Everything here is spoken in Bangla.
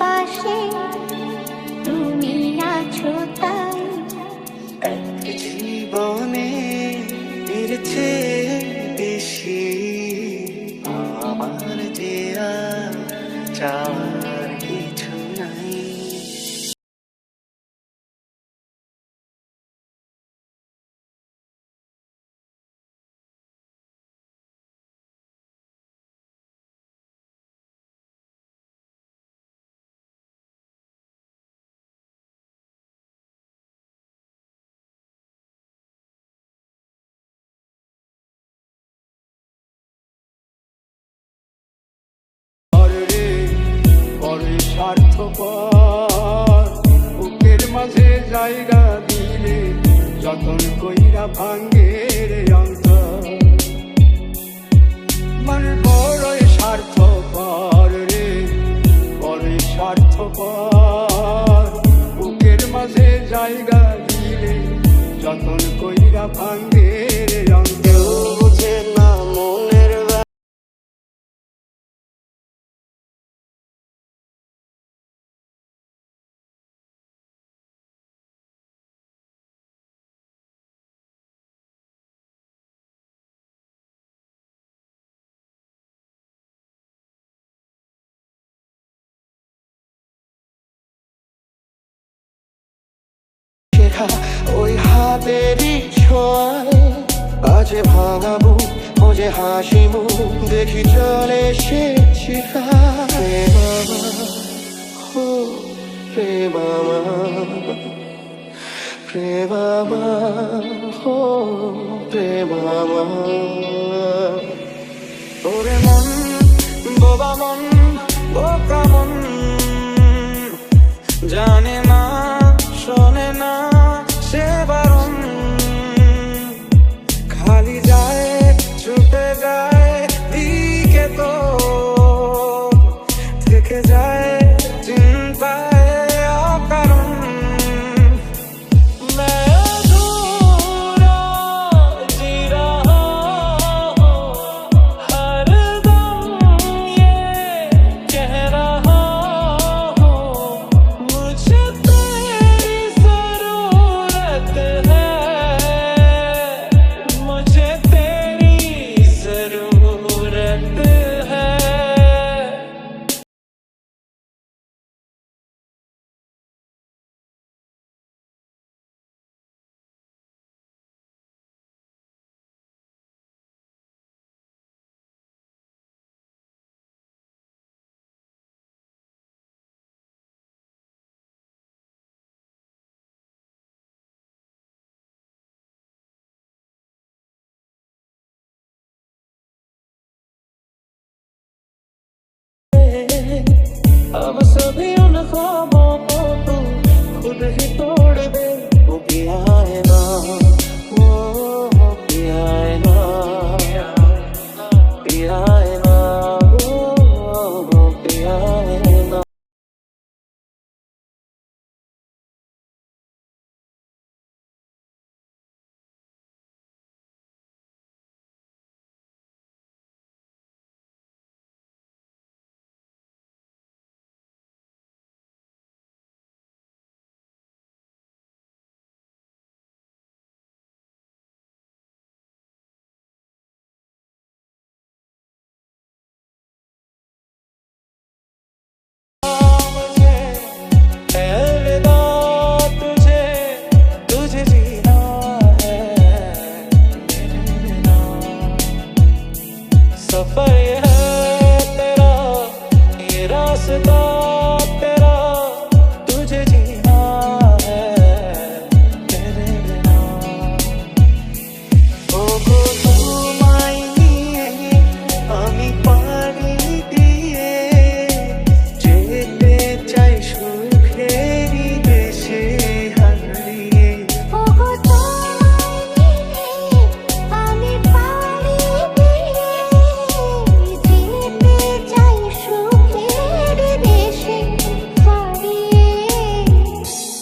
পাশে তুমি আছো তাই। এক জীবনে এর চেয়ে বেশি আমার যে আর চাওয়ার কিছু নাই। স্বার্থপর বুকের মাঝে জায়গা দিলে যতন কইরা ভাঙ্গে রে অন্তর। মানে বড়ই স্বার্থপর রে, বড়ই স্বার্থপর বুকের মাঝে জায়গা দিলে যতন কইরা ভাঙ্গে রে অন্তর। বুঝে না মনের ওই হাতেরই ছোঁয়ায় বাজে ভাঙাবো ও যে হাসি মুখ দেখি চলে এসেছি। প্রেমামা প্রেমামা হো প্রেমামা। ওরে মন বোবা মন বোকা মন জানে না শোনে না সে বারণ, খালি যায় ছুটে যায় দিকে তো থেকে যায় চিন্তায় অকারণ। मैं अधूरा जी रहा हूँ, हर दम ये कह रहा हूँ मुझे तेरी जरूरत है, मुझे तेरी जरूरत है। अब सभी उन ख्वाबों